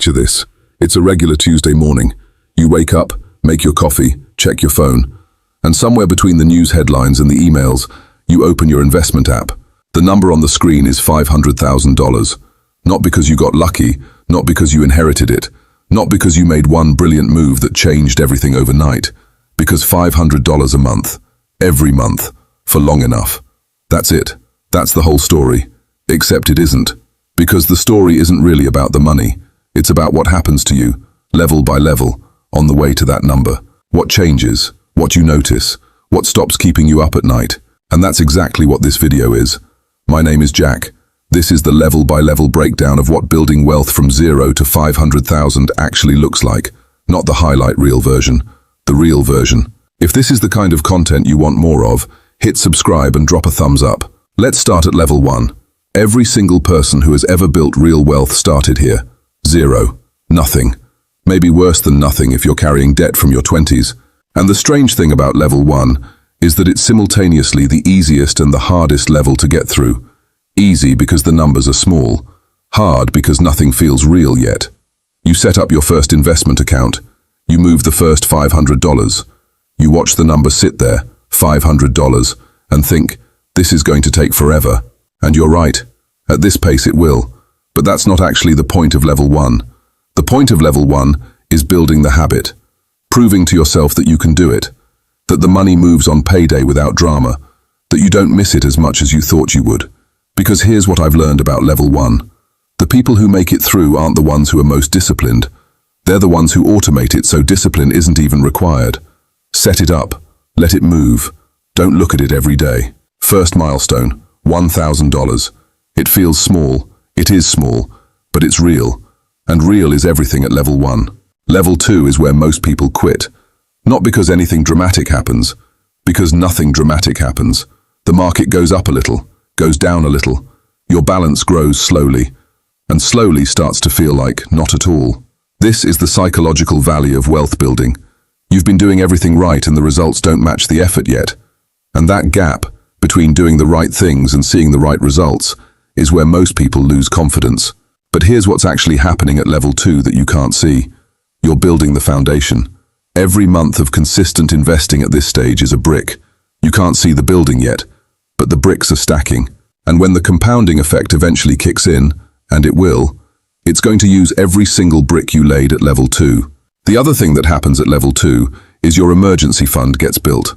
Picture this. It's a regular Tuesday morning. You wake up, make your coffee, check your phone, and somewhere between the news headlines and the emails, you open your investment app. The number on the screen is $500,000. Not because you got lucky, not because you inherited it, not because you made one brilliant move that changed everything overnight, because $500 a month, every month, for long enough. That's it. That's the whole story. Except it isn't. Because the story isn't really about the money. It's about what happens to you, level by level, on the way to that number. What changes, what you notice, what stops keeping you up at night. And that's exactly what this video is. My name is Jack. This is the level by level breakdown of what building wealth from 0 to 500,000 actually looks like. Not the highlight reel version, the real version. If this is the kind of content you want more of, hit subscribe and drop a thumbs up. Let's start at level 1. Every single person who has ever built real wealth started here. 0. Nothing. Maybe worse than nothing if you're carrying debt from your 20s. And the strange thing about level 1 is that it's simultaneously the easiest and the hardest level to get through. Easy because the numbers are small. Hard because nothing feels real yet. You set up your first investment account. You move the first $500. You watch the number sit there, $500, and think, this is going to take forever. And you're right. At this pace it will. But that's not actually the point of level 1. The point of level 1 is building the habit. Proving to yourself that you can do it. That the money moves on payday without drama. That you don't miss it as much as you thought you would. Because here's what I've learned about level 1. The people who make it through aren't the ones who are most disciplined. They're the ones who automate it so discipline isn't even required. Set it up. Let it move. Don't look at it every day. First milestone, $1,000. It feels small. It is small. But it's real. And real is everything at level 1. Level 2 is where most people quit. Not because anything dramatic happens. Because nothing dramatic happens. The market goes up a little. Goes down a little. Your balance grows slowly. And slowly starts to feel like not at all. This is the psychological valley of wealth building. You've been doing everything right and the results don't match the effort yet. And that gap between doing the right things and seeing the right results is where most people lose confidence. But here's what's actually happening at level 2 that you can't see. You're building the foundation. Every month of consistent investing at this stage is a brick. You can't see the building yet, but the bricks are stacking. And when the compounding effect eventually kicks in, and it will, it's going to use every single brick you laid at level 2. The other thing that happens at level 2 is your emergency fund gets built.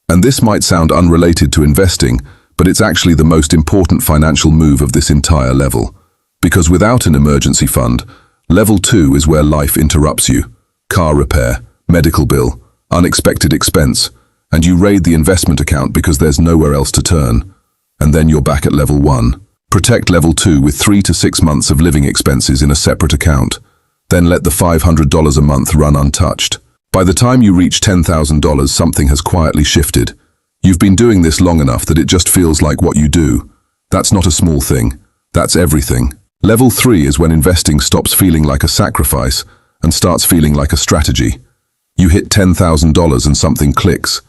And this might sound unrelated to investing, but it's actually the most important financial move of this entire level. Because without an emergency fund, level 2 is where life interrupts you. Car repair, medical bill, unexpected expense, and you raid the investment account because there's nowhere else to turn. And then you're back at level 1. Protect level 2 with 3 to 6 months of living expenses in a separate account. Then let the $500 a month run untouched. By the time you reach $10,000, something has quietly shifted. You've been doing this long enough that it just feels like what you do. That's not a small thing. That's everything. Level 3 is when investing stops feeling like a sacrifice and starts feeling like a strategy. You hit $10,000 and something clicks.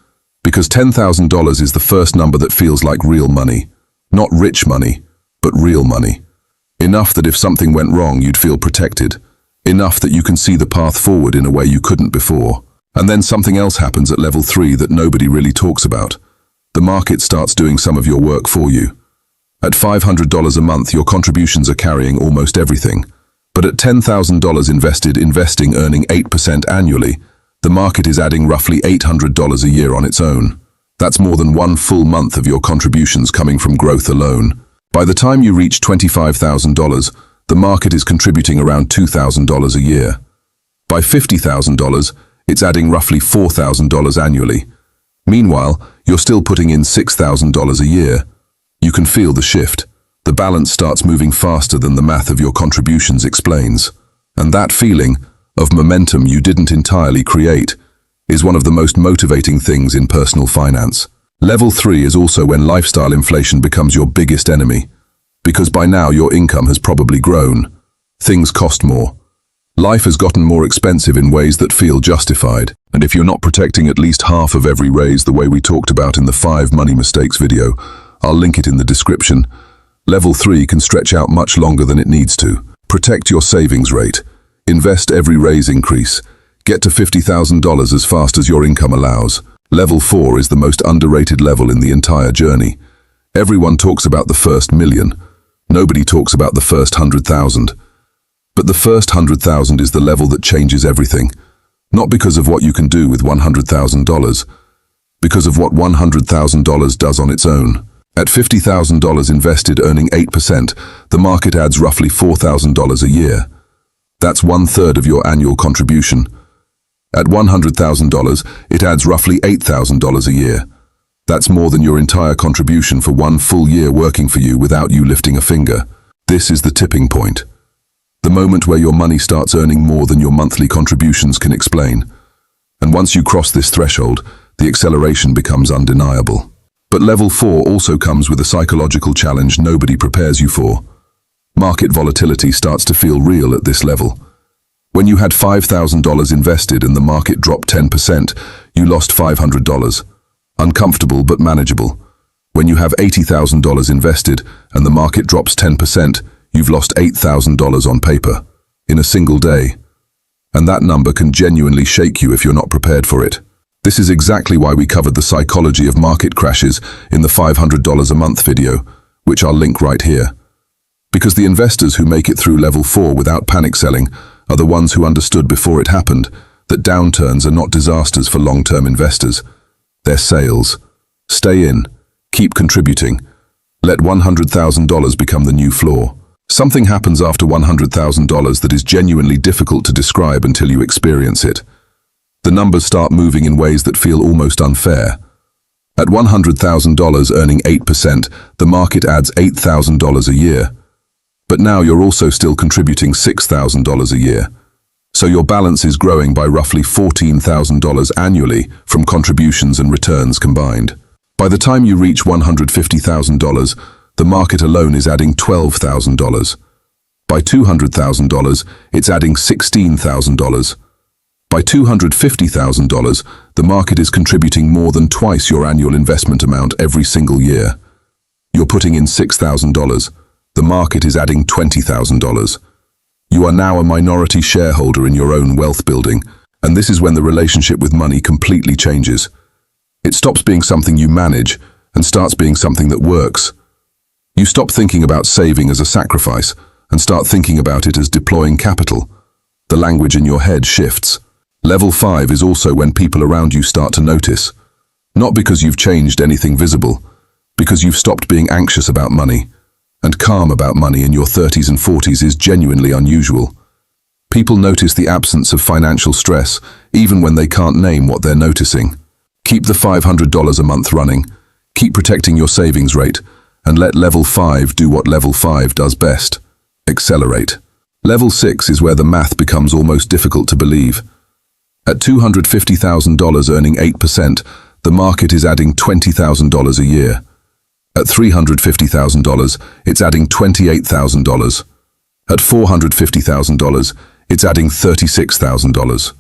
Because $10,000 is the first number that feels like real money. Not rich money, but real money. Enough that if something went wrong, you'd feel protected. Enough that you can see the path forward in a way you couldn't before. And then something else happens at level 3 that nobody really talks about. The market starts doing some of your work for you. At $500 a month, your contributions are carrying almost everything. But at $10,000 investing earning 8% annually, the market is adding roughly $800 a year on its own. That's more than one full month of your contributions coming from growth alone. By the time you reach $25,000, the market is contributing around $2,000 a year. By $50,000, it's adding roughly $4,000 annually. Meanwhile, you're still putting in $6,000 a year. You can feel the shift. The balance starts moving faster than the math of your contributions explains. And that feeling of momentum you didn't entirely create is one of the most motivating things in personal finance. Level 3 is also when lifestyle inflation becomes your biggest enemy. Because by now your income has probably grown. Things cost more. Life has gotten more expensive in ways that feel justified. And if you're not protecting at least half of every raise the way we talked about in the 5 money mistakes video, I'll link it in the description. Level 3 can stretch out much longer than it needs to. Protect your savings rate. Invest every raise increase. Get to $50,000 as fast as your income allows. Level 4 is the most underrated level in the entire journey. Everyone talks about the first million. Nobody talks about the first 100,000. But the first 100,000 is the level that changes everything. Not because of what you can do with $100,000, because of what $100,000 does on its own. At $50,000 invested earning 8%, the market adds roughly $4,000 a year. That's 1/3 of your annual contribution. At $100,000, it adds roughly $8,000 a year. That's more than your entire contribution for one full year working for you without you lifting a finger. This is the tipping point. The moment where your money starts earning more than your monthly contributions can explain. And once you cross this threshold, the acceleration becomes undeniable. But level 4 also comes with a psychological challenge nobody prepares you for. Market volatility starts to feel real at this level. When you had $5,000 invested and the market dropped 10%, you lost $500. Uncomfortable but manageable. When you have $80,000 invested and the market drops 10%, you've lost $8,000 on paper, in a single day. And that number can genuinely shake you if you're not prepared for it. This is exactly why we covered the psychology of market crashes in the $500 a month video, which I'll link right here. Because the investors who make it through level 4 without panic selling are the ones who understood before it happened that downturns are not disasters for long-term investors. They're sales. Stay in. Keep contributing. Let $100,000 become the new floor. Something happens after $100,000 that is genuinely difficult to describe until you experience it. The numbers start moving in ways that feel almost unfair. At $100,000 earning 8%, the market adds $8,000 a year. But now you're also still contributing $6,000 a year. So your balance is growing by roughly $14,000 annually from contributions and returns combined. By the time you reach $150,000, the market alone is adding $12,000. By $200,000, it's adding $16,000. By $250,000, the market is contributing more than twice your annual investment amount every single year. You're putting in $6,000. The market is adding $20,000. You are now a minority shareholder in your own wealth building, and this is when the relationship with money completely changes. It stops being something you manage and starts being something that works. You stop thinking about saving as a sacrifice and start thinking about it as deploying capital. The language in your head shifts. Level 5 is also when people around you start to notice. Not because you've changed anything visible, because you've stopped being anxious about money. And calm about money in your 30s and 40s is genuinely unusual. People notice the absence of financial stress, even when they can't name what they're noticing. Keep the $500 a month running. Keep protecting your savings rate, and let level 5 do what level 5 does best. Accelerate. Level 6 is where the math becomes almost difficult to believe. At $250,000 earning 8%, the market is adding $20,000 a year. At $350,000, it's adding $28,000. At $450,000, it's adding $36,000.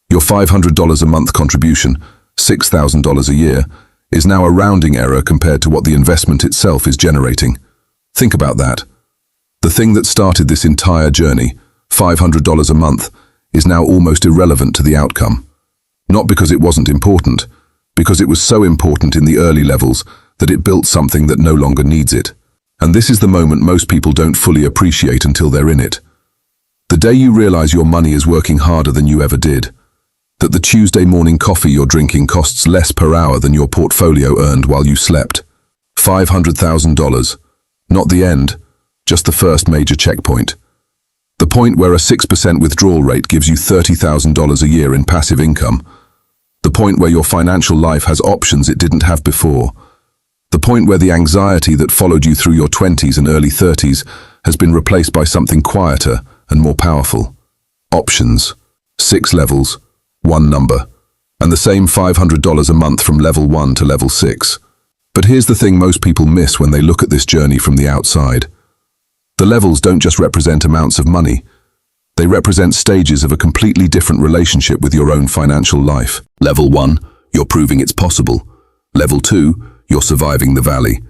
Your $500 a month contribution, $6,000 a year, is now a rounding error compared to what the investment itself is generating. Think about that. The thing that started this entire journey, $500 a month, is now almost irrelevant to the outcome. Not because it wasn't important, because it was so important in the early levels that it built something that no longer needs it. And this is the moment most people don't fully appreciate until they're in it. The day you realize your money is working harder than you ever did. That the Tuesday morning coffee you're drinking costs less per hour than your portfolio earned while you slept. $500,000. Not the end, just the first major checkpoint. The point where a 6% withdrawal rate gives you $30,000 a year in passive income. The point where your financial life has options it didn't have before. The point where the anxiety that followed you through your 20s and early 30s has been replaced by something quieter and more powerful. Options. 6 levels, 1 number. And the same $500 a month from level 1 to level 6. But here's the thing most people miss when they look at this journey from the outside. The levels don't just represent amounts of money. They represent stages of a completely different relationship with your own financial life. Level 1, you're proving it's possible. Level 2, you're surviving the valley.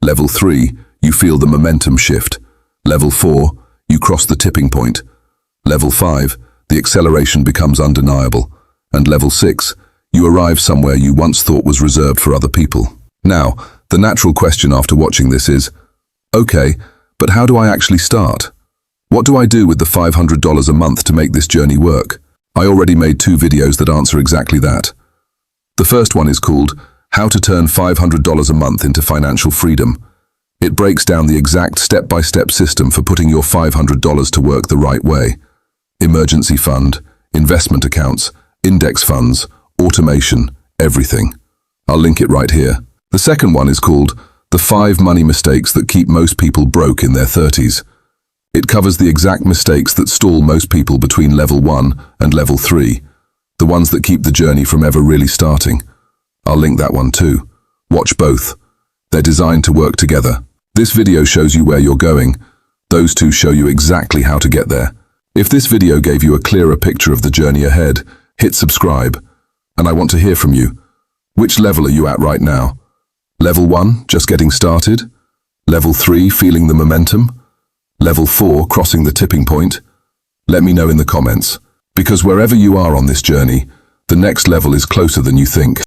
Level 3, you feel the momentum shift. Level 4, you cross the tipping point. Level 5, the acceleration becomes undeniable. And level 6, you arrive somewhere you once thought was reserved for other people. Now, the natural question after watching this is, okay, but how do I actually start? What do I do with the $500 a month to make this journey work? I already made 2 videos that answer exactly that. The first one is called How to Turn $500 a Month into Financial Freedom. It breaks down the exact step-by-step system for putting your $500 to work the right way. Emergency fund, investment accounts, index funds, automation, everything. I'll link it right here. The second one is called The 5 Money Mistakes That Keep Most People Broke in Their 30s. It covers the exact mistakes that stall most people between level 1 and level 3, the ones that keep the journey from ever really starting. I'll link that one too. Watch both. They're designed to work together. This video shows you where you're going. Those two show you exactly how to get there. If this video gave you a clearer picture of the journey ahead, hit subscribe. And I want to hear from you. Which level are you at right now? Level 1, just getting started? Level 3, feeling the momentum? Level 4, crossing the tipping point? Let me know in the comments. Because wherever you are on this journey, the next level is closer than you think.